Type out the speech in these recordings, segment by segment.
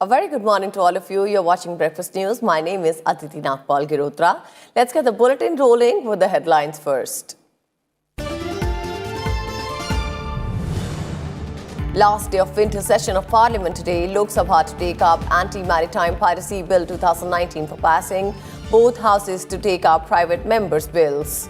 A very good morning to all of you. You're watching Breakfast News. My name is Aditi Nagpal Girotra. Let's get the bulletin rolling with the headlines first. Last day of winter session of Parliament today. Lok Sabha to take up Anti-Maritime Piracy Bill 2019 for passing. Both houses to take up private members' bills.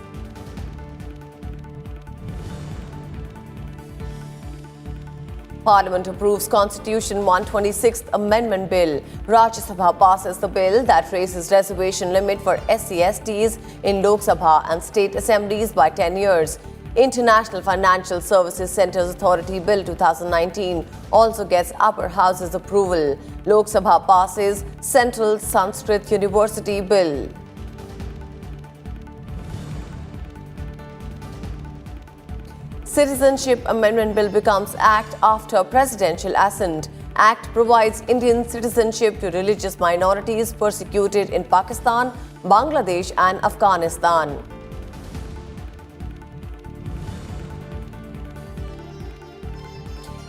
Parliament approves Constitution 126th Amendment Bill. Rajya Sabha passes the bill that raises reservation limit for SC/STs in Lok Sabha and state assemblies by 10 years. International Financial Services Centres Authority Bill 2019 also gets upper house's approval. Lok Sabha passes Central Sanskrit University Bill. Citizenship Amendment Bill becomes Act after presidential assent. Act provides Indian citizenship to religious minorities persecuted in Pakistan, Bangladesh and Afghanistan.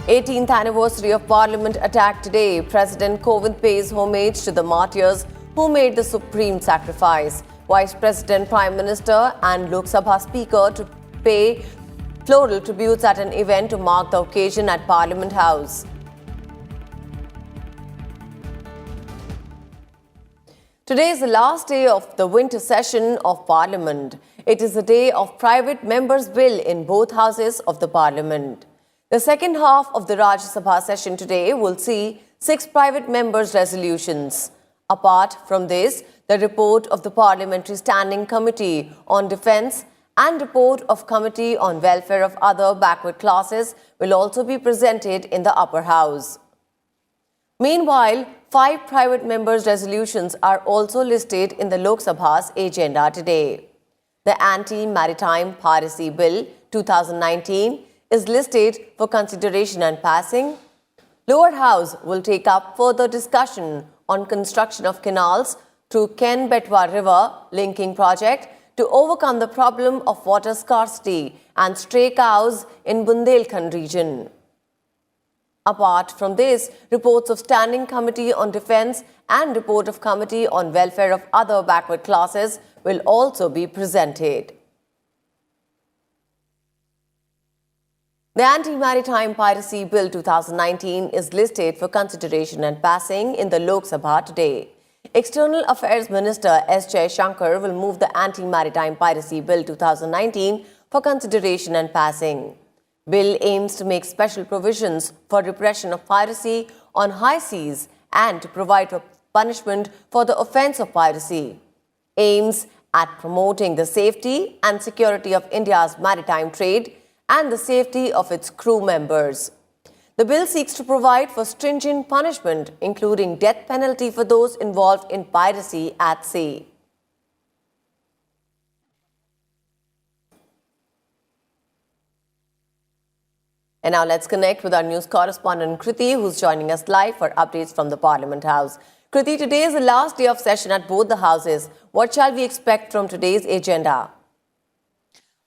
The 18th anniversary of Parliament attack today. President Kovind pays homage to the martyrs who made the supreme sacrifice. Vice President, Prime Minister and Lok Sabha Speaker to pay floral tributes at an event to mark the occasion at Parliament House. Today is the last day of the winter session of Parliament. It is the day of private members' bill in both houses of the Parliament. The second half of the Rajya Sabha session today will see 6 private members' resolutions. Apart from this, the report of the Parliamentary Standing Committee on Defence and report of Committee on Welfare of Other Backward Classes will also be presented in the upper house. Meanwhile, 5 private members' resolutions are also listed in the Lok Sabha's agenda today. The Anti-Maritime Piracy Bill 2019 is listed for consideration and passing. Lower House will take up further discussion on construction of canals through Ken-Betwa River linking project to overcome the problem of water scarcity and stray cows in Bundelkhand region. Apart from this, reports of Standing Committee on Defence and report of Committee on Welfare of Other Backward Classes will also be presented. The Anti-Maritime Piracy Bill 2019 is listed for consideration and passing in the Lok Sabha today. External Affairs Minister S. Shankar will move the Anti-Maritime Piracy Bill 2019 for consideration and passing. Bill aims to make special provisions for repression of piracy on high seas and to provide for punishment for the offence of piracy. Aims at promoting the safety and security of India's maritime trade and the safety of its crew members. The bill seeks to provide for stringent punishment, including death penalty for those involved in piracy at sea. And now let's connect with our news correspondent Kriti, who's joining us live for updates from the Parliament House. Kriti, today is the last day of session at both the houses. What shall we expect from today's agenda?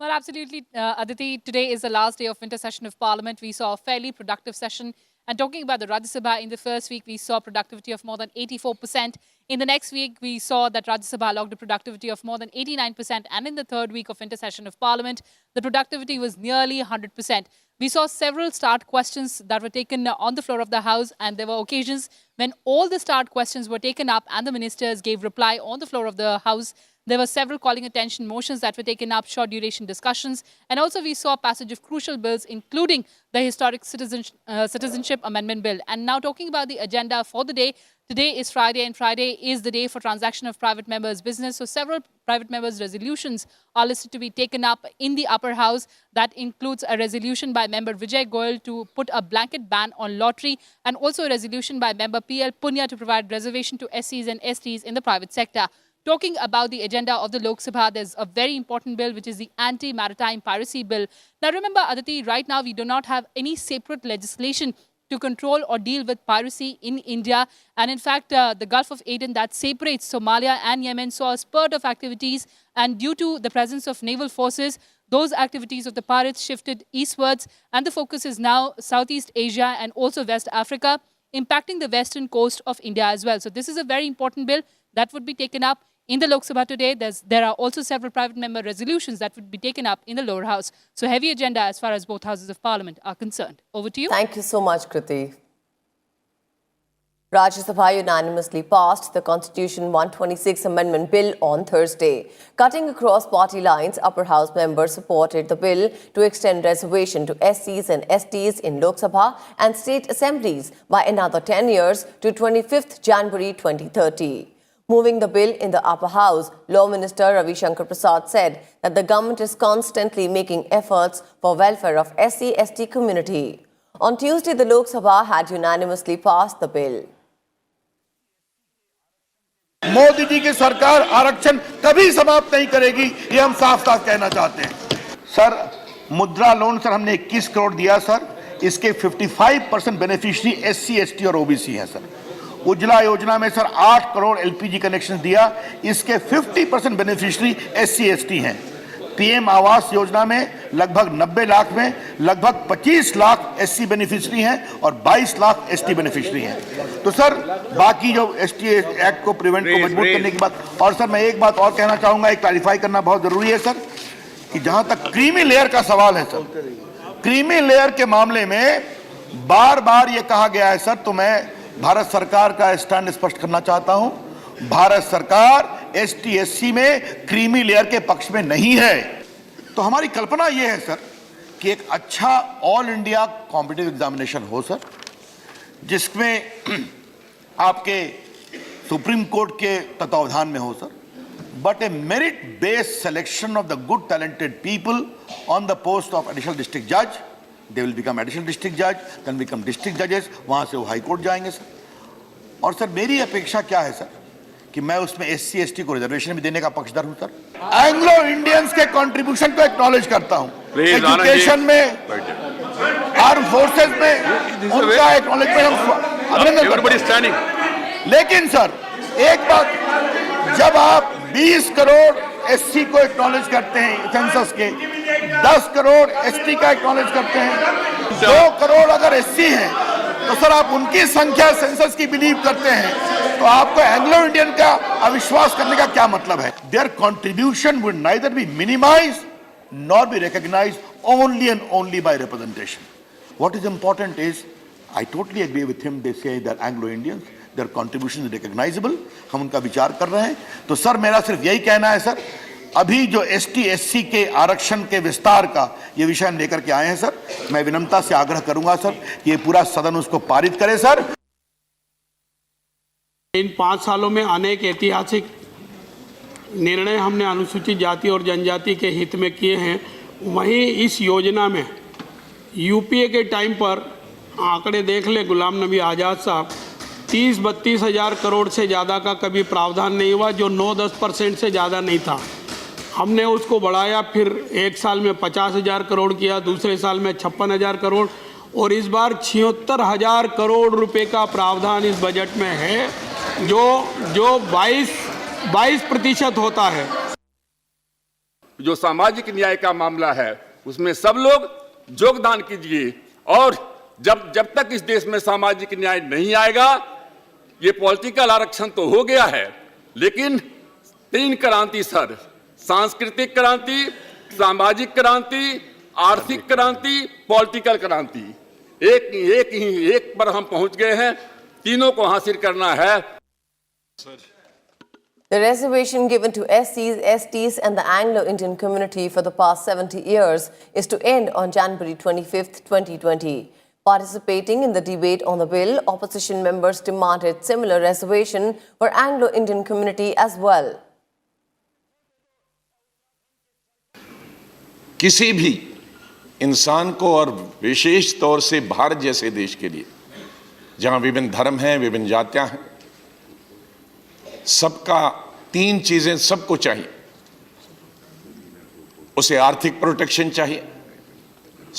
Well, absolutely, Aditi. Today is the last day of winter session of Parliament. We saw a fairly productive session. And talking about the Rajya Sabha, in the first week, we saw productivity of more than 84%. In the next week, we saw that Rajya Sabha logged a productivity of more than 89%. And in the third week of winter session of Parliament, the productivity was nearly 100%. We saw several start questions that were taken on the floor of the House. And there were occasions when all the start questions were taken up and the ministers gave reply on the floor of the House. There were several calling attention motions that were taken up, short duration discussions. And also we saw passage of crucial bills, including the historic Citizenship Amendment Bill. And now talking about the agenda for the day, today is Friday and Friday is the day for transaction of private members' business. So several private members' resolutions are listed to be taken up in the upper house. That includes a resolution by member Vijay Goyal to put a blanket ban on lottery and also a resolution by member PL Punya to provide reservation to SCs and STs in the private sector. Talking about the agenda of the Lok Sabha, there's a very important bill, which is the Anti-Maritime Piracy Bill. Now, remember, Aditi, right now we do not have any separate legislation to control or deal with piracy in India. And in fact, the Gulf of Aden that separates Somalia and Yemen saw a spurt of activities. And due to the presence of naval forces, those activities of the pirates shifted eastwards. And the focus is now Southeast Asia and also West Africa. impacting the western coast of India as well. So this is a very important bill that would be taken up in the Lok Sabha today. There are also several private member resolutions that would be taken up in the lower house. So heavy agenda as far as both houses of parliament are concerned. Over to you. Thank you so much, Kriti. Rajya Sabha unanimously passed the Constitution 126 Amendment Bill on Thursday. Cutting across party lines, upper house members supported the bill to extend reservation to SCs and STs in Lok Sabha and state assemblies by another 10 years to 25th January 2030. Moving the bill in the upper house, Law Minister Ravi Shankar Prasad said that the government is constantly making efforts for welfare of SC-ST community. On Tuesday, the Lok Sabha had unanimously passed the bill. Modi ji की सरकार आरक्षण कभी समाप्त नहीं करेगी, ये हम साफ साफ कहना चाहते हैं। सर, मुद्रा लोन सर हमने 21 करोड़ दिया सर, इसके 55% बेनिफिशियरी SC, ST और OBC हैं सर। उज्ज्वला योजना में सर 8 करोड़ LPG कनेक्शन दिया, इसके 50% बेनिफिशियरी SC, ST हैं। PM आवास योजना में लगभग 90 लाख में लगभग 25 लाख SC बेनिफिशियरी हैं और 22 लाख ST बेनिफिशियरी हैं। तो सर बाकी जो ST एक्ट को प्रिवेंट को मजबूत करने की बात, और सर मैं एक बात और कहना चाहूंगा, एक क्लैरिफाई करना बहुत जरूरी है सर, कि जहां तक क्रीमी लेयर का सवाल है सर, क्रीमी लेयर के मामले में बार बार ये कहा गया है सर, तो मैं भारत सरकार का स्टैंड स्पष्ट करना चाहता हूं। भारत सरकार ST SC में क्रीमी लेयर के पक्ष में नहीं है। तो हमारी कल्पना यह है सर कि एक अच्छा ऑल इंडिया कॉम्पिटिटिव एग्जामिनेशन हो सर, जिसमें आपके सुप्रीम कोर्ट के तत्वावधान में हो sir, but A merit based selection of the good talented people on the post of additional district जज, they will become additional district जज, देन बिकम डिस्ट्रिक्ट जजेस, वहां से वो हाई कोर्ट जाएंगे सर। और सर मेरी अपेक्षा क्या है सर कि मैं उसमें SC ST को रिजर्वेशन भी देने का पक्षधर हूं सर। एंग्लो इंडियंस के कंट्रीब्यूशन को एक्नॉलेज करता हूं, एजुकेशन में, आर्म फोर्सेस में उनका एक्नॉलेजमेंट हम अभिनंदन करते हैं। लेकिन सर एक बात, जब आप 20 करोड़ SC को एक्नॉलेज करते हैं सेंसस के, 10 करोड़ ST का एक्नॉलेज करते हैं, 2 करोड़ अगर SC हैं, तो सर आप उनकी संख्या सेंसस की बिलीव करते हैं, तो आपको एंग्लो इंडियन का अविश्वास करने का क्या मतलब है? Their contribution would neither be minimised nor be recognised only and only by representation. What is important is, I totally agree with him, they say that Anglo Indians their contribution is recognisable, हम उनका विचार कर रहे हैं। तो sir मेरा सिर्फ यही कहना है सर, अभी जो ST SC के आरक्षण के विस्तार का ये विषय हम लेकर के आए हैं सर, मैं विनम्रता से आग्रह करूंगा सर कि ये पूरा सदन उसको पारित करे सर। इन 5 सालों में अनेक ऐतिहासिक निर्णय हमने अनुसूचित जाति और जनजाति के हित में किए हैं। वहीं इस योजना में UPA के टाइम पर आंकड़े देख ले, गुलाम नबी आज़ाद साहब, 30-32 हज़ार करोड़ से ज़्यादा का कभी प्रावधान नहीं हुआ, जो 9-10% से ज़्यादा नहीं था। हमने उसको बढ़ाया, फिर एक साल में 50,000 करोड़ किया, दूसरे साल में 56,000 करोड़, और इस बार 76,000 करोड़ रुपए का प्रावधान इस बजट में है, जो 22% होता है। जो सामाजिक न्याय का मामला है उसमें सब लोग योगदान कीजिए, और जब तक इस देश में सामाजिक न्याय नहीं आएगा, ये पॉलिटिकल आरक्षण तो हो गया है, लेकिन 3 क्रांति सर, सांस्कृतिक क्रांति, सामाजिक क्रांति, आर्थिक क्रांति, पॉलिटिकल क्रांति, एक पर हम पहुंच गए हैं, तीनों को हासिल करना है। The reservation given to SCs, STs and the Anglo-Indian community for the past 70 years is to end on January 25th, 2020. Participating in the debate on the bill, opposition members demanded similar reservation for Anglo-Indian community as well. किसी भी इंसान को, और विशेष तौर से भारत जैसे देश के लिए जहां विभिन्न धर्म हैं, विभिन्न जातियां हैं, सबका 3 चीजें सबको चाहिए। उसे आर्थिक प्रोटेक्शन चाहिए,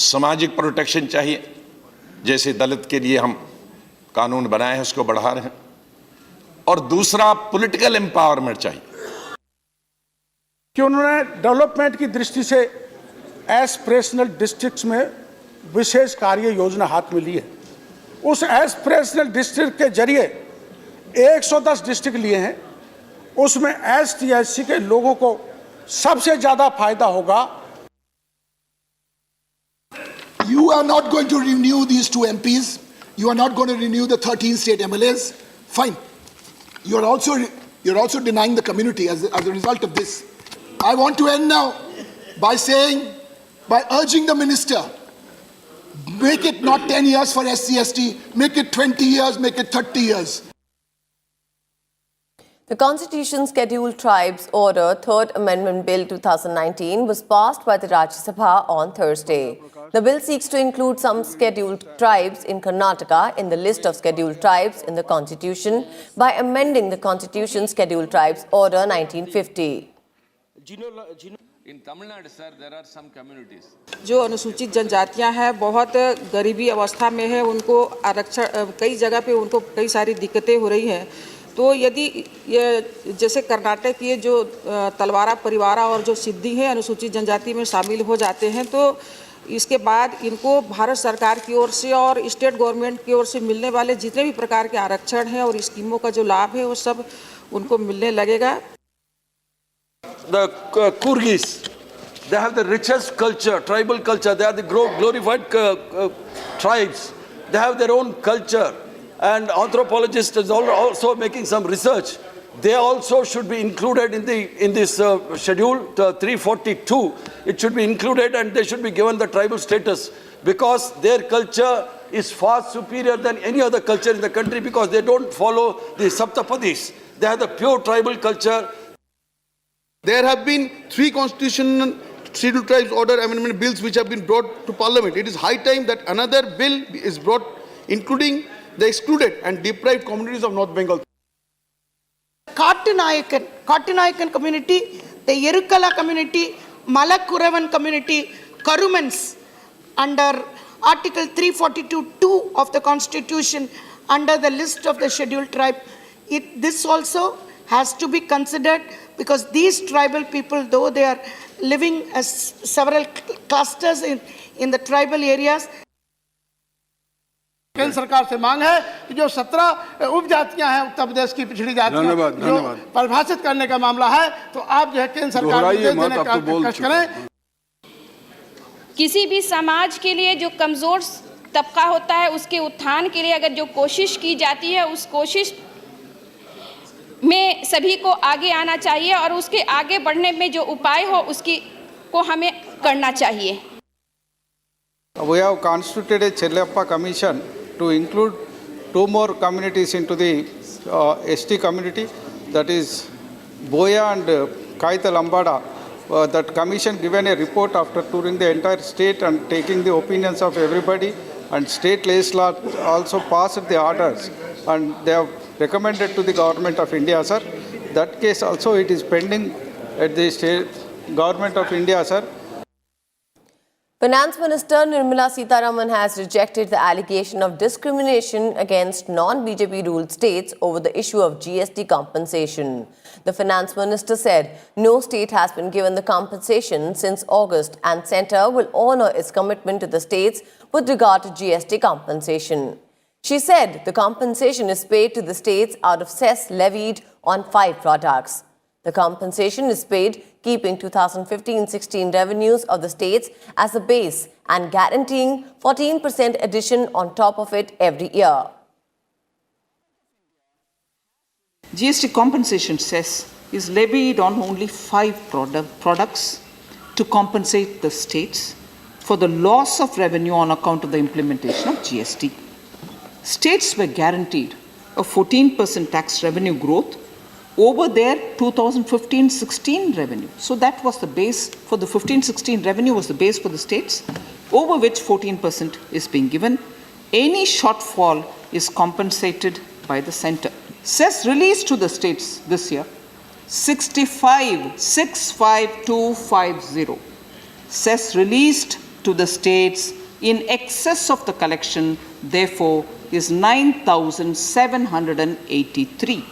सामाजिक प्रोटेक्शन चाहिए, जैसे दलित के लिए हम कानून बनाए हैं उसको बढ़ा रहे हैं, और दूसरा पॉलिटिकल एम्पावरमेंट चाहिए कि उन्होंने डेवलपमेंट की दृष्टि से एस्पिरेशनल डिस्ट्रिक्ट्स में विशेष कार्य योजना हाथ में ली है। उस एस्पिरेशनल डिस्ट्रिक्ट के जरिए 110 डिस्ट्रिक्ट लिए हैं, उसमें ST/SC के लोगों को सबसे ज्यादा फायदा होगा। You are not going to renew these 2 MPs. You are not going to renew the 13 state MLAs. Fine. You're also denying the community as a result of this. I want to end now by urging the minister, make it not 10 years for SC/ST, make it 20 years, make it 30 years. The Constitution Scheduled Tribes Order 3rd Amendment Bill 2019 was passed by the Rajya Sabha on Thursday. The bill seeks to include some scheduled tribes in Karnataka in the list of scheduled tribes in the Constitution by amending the Constitution Scheduled Tribes Order 1950. In Tamil Nadu, sir, there are some communities. जो अनुसूचित जनजातियां हैं बहुत गरीबी अवस्था में है, उनको आरक्षण कई जगह पे उनको कई सारी दिक्कतें हो रही हैं। तो यदि ये जैसे कर्नाटक ये जो तलवारा परिवारा और जो सिद्धि है अनुसूचित जनजाति में शामिल हो जाते हैं, तो इसके बाद इनको भारत सरकार की ओर से और स्टेट गवर्नमेंट की ओर से मिलने वाले जितने भी प्रकार के आरक्षण हैं और स्कीमों का जो लाभ है वो सब उनको मिलने लगेगा। The Kurgis, they have the richest culture, tribal culture. They are the glorified tribes. They have their own culture. And anthropologists is also making some research. They also should be included in this schedule 342. It should be included, and they should be given the tribal status because their culture is far superior than any other culture in the country because they don't follow the Saptapadis. They have the pure tribal culture. There have been 3 constitutional scheduled tribes order amendment bills which have been brought to Parliament. It is high time that another bill is brought including the excluded and deprived communities of North Bengal. Kattanayakan community, the Yerukala community, Malakuravan community, Karumans under Article 342(2) of the Constitution under the list of the scheduled tribe. This also has to be considered because these tribal people, though they are living as several clusters in the tribal areas, केंद्र सरकार से मांग है कि जो 17 उपजातियां हैं उत्तर प्रदेश की पिछड़ी जातियां जो परिभाषित करने का मामला है, तो आप जो है केंद्र सरकार को देने का कष्ट करें। किसी भी समाज के लिए जो कमजोर तबका होता है उसके उत्थान के लिए अगर जो कोशिश की जाती है, उस कोशिश में सभी को आगे आना चाहिए और उसके आगे बढ़ने में जो उपाय हो उसकी को हमें करना चाहिए। We have constituted a Chellappa Commission to include 2 more communities into the ST community, that is Boya and Kaita Lambada. That commission given a report after touring the entire state and taking the opinions of everybody, and state legislature also passed the orders and they have recommended to the government of India, sir. That case also it is pending at the state government of India, sir. Finance Minister Nirmala Sitharaman has rejected the allegation of discrimination against non-BJP ruled states over the issue of GST compensation. The Finance Minister said no state has been given the compensation since August and Centre will honour its commitment to the states with regard to GST compensation. She said the compensation is paid to the states out of cess levied on 5 products. The compensation is paid keeping 2015-16 revenues of the states as a base and guaranteeing 14% addition on top of it every year. GST compensation cess is levied on only 5 products to compensate the states for the loss of revenue on account of the implementation of GST. States were guaranteed a 14% tax revenue growth over their 2015-16 revenue. So that was the base for the 15-16 revenue was the base for the states, over which 14% is being given. Any shortfall is compensated by the centre. Cess released to the states this year 65250. Cess released to the states in excess of the collection, therefore, is 9,783.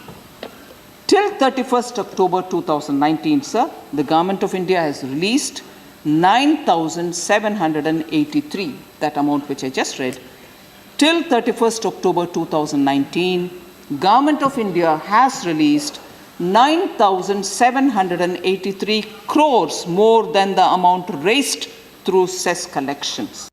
Till 31st October 2019, sir, the Government of India has released 9,783, that amount which I just read, Till 31st October 2019, Government of India has released 9,783 crores more than the amount raised through cess collections.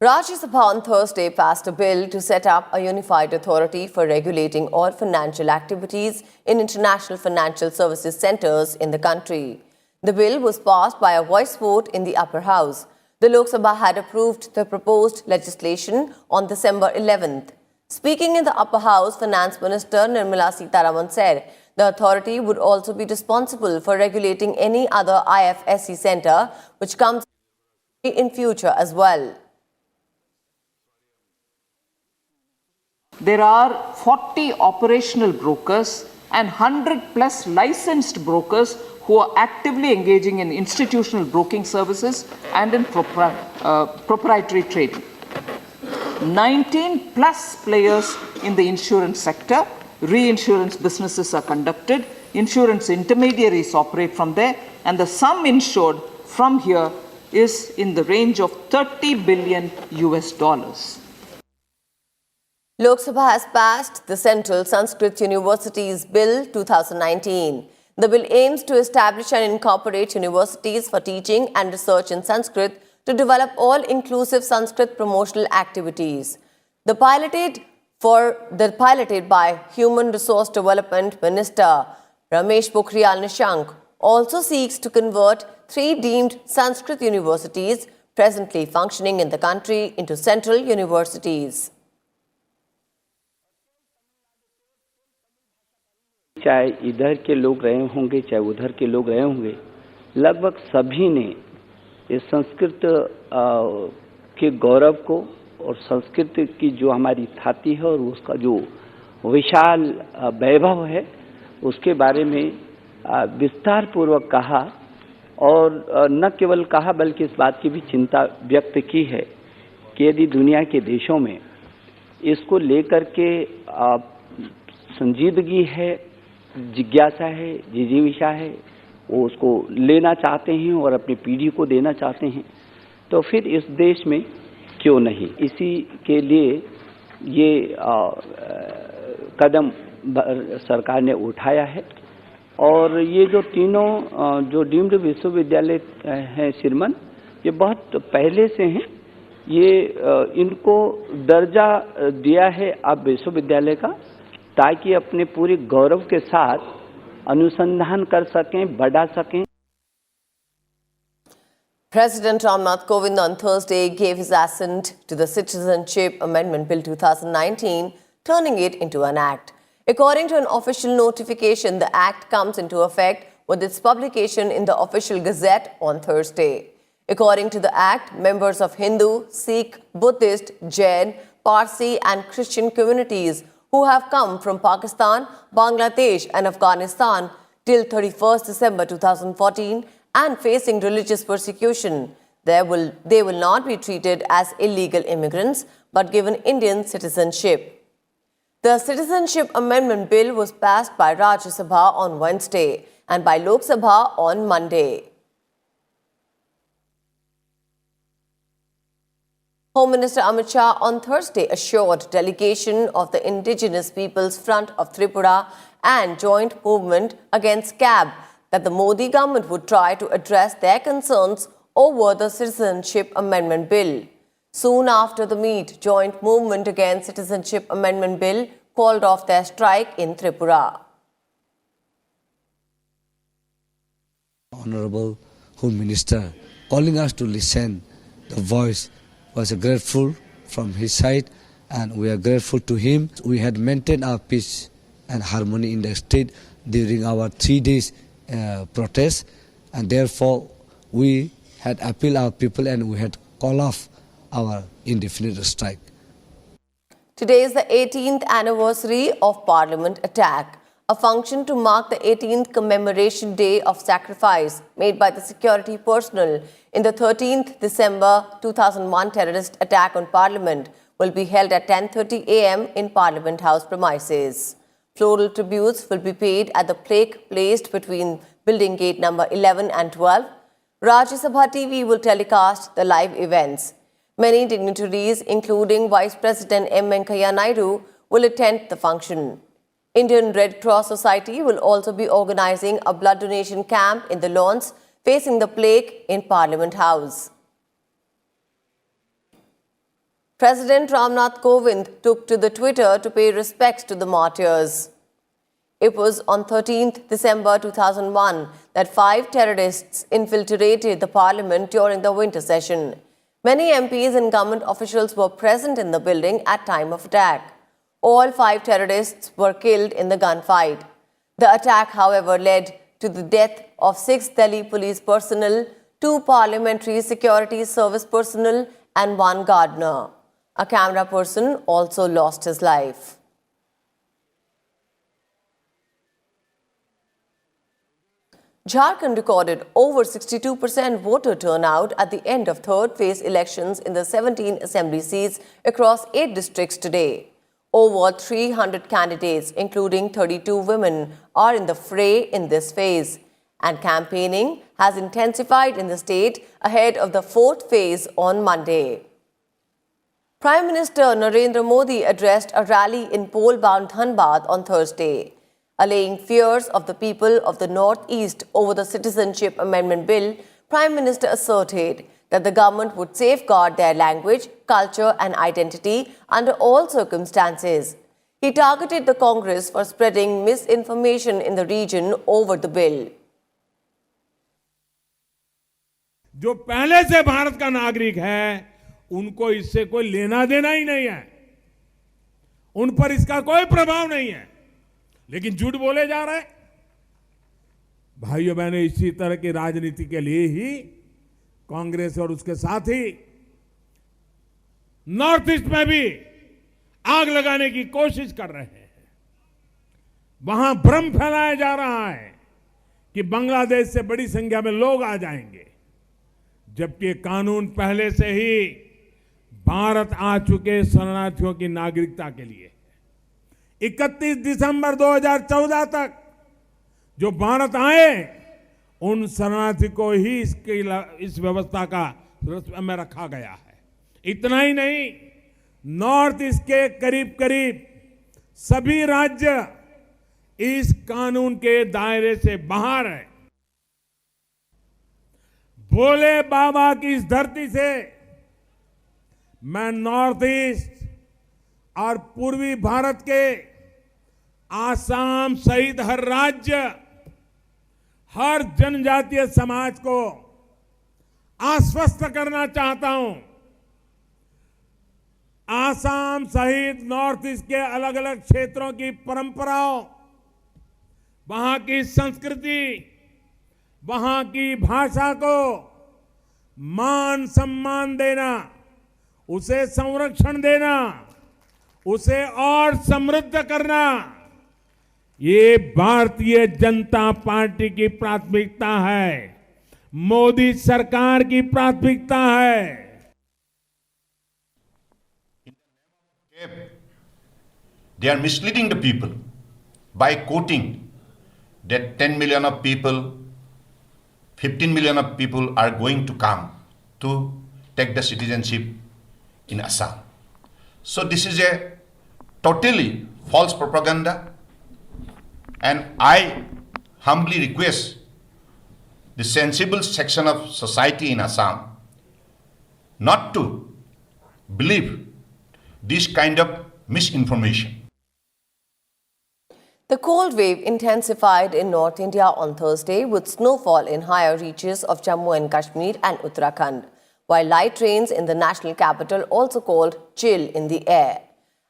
Rajya Sabha on Thursday passed a bill to set up a unified authority for regulating all financial activities in international financial services centers in the country. The bill was passed by a voice vote in the upper house. The Lok Sabha had approved the proposed legislation on December 11th. Speaking in the upper house, Finance Minister Nirmala Sitharaman said the authority would also be responsible for regulating any other IFSC center which comes in future as well. There are 40 operational brokers and 100 plus licensed brokers who are actively engaging in institutional broking services and in proprietary trading. 19 plus players in the insurance sector. Reinsurance businesses are conducted. Insurance intermediaries operate from there. And the sum insured from here is in the range of $30 billion US. Lok Sabha has passed the Central Sanskrit Universities Bill 2019. The bill aims to establish and incorporate universities for teaching and research in Sanskrit to develop all-inclusive Sanskrit promotional activities. The piloted by Human Resource Development Minister Ramesh Pokhriyal Nishank also seeks to convert 3 deemed Sanskrit universities presently functioning in the country into central universities. चाहे इधर के लोग रहे होंगे चाहे उधर के लोग रहे होंगे, लगभग सभी ने इस संस्कृत के गौरव को और संस्कृत की जो हमारी थाती है और उसका जो विशाल वैभव है उसके बारे में विस्तार पूर्वक कहा और न केवल कहा बल्कि इस बात की भी चिंता व्यक्त की है कि यदि दुनिया के देशों में इसको लेकर के संजीदगी है, जिज्ञासा है, जिजीविषा है, वो उसको लेना चाहते हैं और अपनी पीढ़ी को देना चाहते हैं, तो फिर इस देश में क्यों नहीं। इसी के लिए ये कदम सरकार ने उठाया है और ये जो तीनों जो डीम्ड विश्वविद्यालय हैं सिरमन, ये बहुत पहले से हैं। ये इनको दर्जा दिया है अब विश्वविद्यालय का, ताकि अपने पूरे गौरव के साथ अनुसंधान कर सकें, बढ़ा सकें। President Ramnath Kovind on Thursday gave his assent to the Citizenship Amendment Bill 2019, turning it into an act. According to an official notification, the act comes into effect with its publication in the official gazette on Thursday. According to the act, members of Hindu, Sikh, Buddhist, Jain, Parsi and Christian communities who have come from Pakistan, Bangladesh and Afghanistan till 31st December 2014 and facing religious persecution, they will not be treated as illegal immigrants but given Indian citizenship. The Citizenship Amendment Bill was passed by Rajya Sabha on Wednesday and by Lok Sabha on Monday. Home Minister Amit Shah on Thursday assured delegation of the Indigenous People's Front of Tripura and Joint Movement Against CAB that the Modi government would try to address their concerns over the Citizenship Amendment Bill. Soon after the meet, Joint Movement Against Citizenship Amendment Bill called off their strike in Tripura. Honorable Home Minister calling us to listen the voice was grateful from his side, and we are grateful to him. We had maintained our peace and harmony in the state during our 3 days protest, and therefore we had appealed our people and we had called off our indefinite strike. Today is the 18th anniversary of Parliament attack, a function to mark the 18th commemoration day of sacrifice made by the security personnel in the 13th December 2001 terrorist attack on Parliament will be held at 10:30 a.m. in Parliament House premises. Floral tributes will be paid at the plaque placed between Building Gate number 11 and 12. Rajya Sabha TV will telecast the live events. Many dignitaries, including Vice President M. Venkaiah Naidu, will attend the function. Indian Red Cross Society will also be organizing a blood donation camp in the lawns facing the plague in Parliament House. President Ramnath Kovind took to the Twitter to pay respects to the martyrs. It was on 13th December 2001 that 5 terrorists infiltrated the parliament during the winter session. Many MPs and government officials were present in the building at time of attack. All 5 terrorists were killed in the gunfight. The attack, however, led to the death of 6 Delhi police personnel, 2 parliamentary security service personnel, and 1 gardener. A camera person also lost his life. Jharkhand recorded over 62% voter turnout at the end of third phase elections in the 17 assembly seats across 8 districts today. Over 300 candidates, including 32 women, are in the fray in this phase, and campaigning has intensified in the state ahead of the 4th phase on Monday. Prime Minister Narendra Modi addressed a rally in poll-bound Dhanbad on Thursday. Allaying fears of the people of the Northeast over the Citizenship Amendment Bill, Prime Minister asserted that the government would safeguard their language, culture and identity under all circumstances. He targeted the Congress for spreading misinformation in the region over the bill. जो पहले से भारत का नागरिक है, उनको इससे कोई लेना देना ही नहीं है, उन पर इसका कोई प्रभाव नहीं है, लेकिन झूठ बोले जा रहे हैं। भाइयों बहनों, इसी तरह की राजनीति के लिए ही कांग्रेस और उसके साथी नॉर्थ ईस्ट में भी आग लगाने की कोशिश कर रहे हैं। वहां भ्रम फैलाया जा रहा है कि बांग्लादेश से बड़ी संख्या में लोग आ जाएंगे, जबकि कानून पहले से ही भारत आ चुके शरणार्थियों की नागरिकता के लिए 31 दिसंबर 2014 तक जो भारत आए, उन शरणार्थी को ही इस व्यवस्था का में रखा गया है। इतना ही नहीं, नॉर्थ ईस्ट के करीब करीब सभी राज्य इस कानून के दायरे से बाहर है। भोले बाबा की इस धरती से मैं नॉर्थ ईस्ट और पूर्वी भारत के आसाम सहित हर राज्य, हर जनजातीय समाज को आश्वस्त करना चाहता हूं। आसाम सहित नॉर्थ ईस्ट के अलग अलग क्षेत्रों की परंपराओं, वहां की संस्कृति, वहां की भाषा को मान सम्मान देना, उसे संरक्षण देना, उसे और समृद्ध करना, ये भारतीय जनता पार्टी की प्राथमिकता है, मोदी सरकार की प्राथमिकता है। They are misleading the people by quoting that 10 million of people, 15 million of people are going to come to take the citizenship in Assam. So this is a totally false propaganda, and I humbly request the sensible section of society in Assam not to believe this kind of misinformation. The cold wave intensified in North India on Thursday with snowfall in higher reaches of Jammu and Kashmir and Uttarakhand, while light rains in the national capital also caused chill in the air.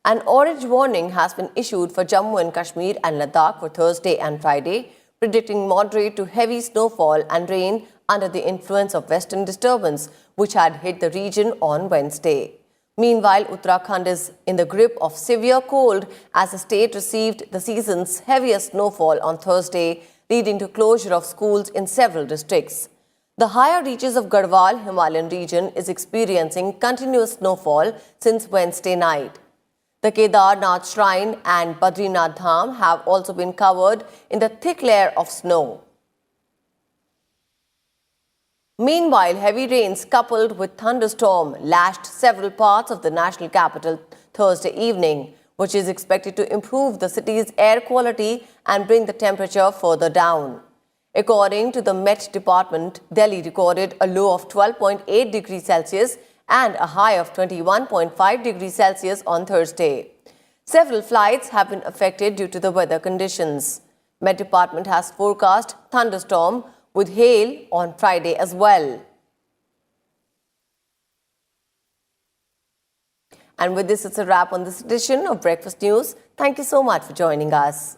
An orange warning has been issued for Jammu and Kashmir and Ladakh for Thursday and Friday, predicting moderate to heavy snowfall and rain under the influence of western disturbance, which had hit the region on Wednesday. Meanwhile, Uttarakhand is in the grip of severe cold as the state received the season's heaviest snowfall on Thursday, leading to closure of schools in several districts. The higher reaches of Garhwal Himalayan region is experiencing continuous snowfall since Wednesday night. The Kedarnath Shrine and Badrinath Dham have also been covered in the thick layer of snow. Meanwhile, heavy rains coupled with thunderstorm lashed several parts of the national capital Thursday evening, which is expected to improve the city's air quality and bring the temperature further down. According to the Met Department, Delhi recorded a low of 12.8 degrees Celsius and a high of 21.5 degrees Celsius on Thursday. Several flights have been affected due to the weather conditions. Met Department has forecast thunderstorm with hail on Friday as well. And with this, it's a wrap on this edition of Breakfast News. Thank you so much for joining us.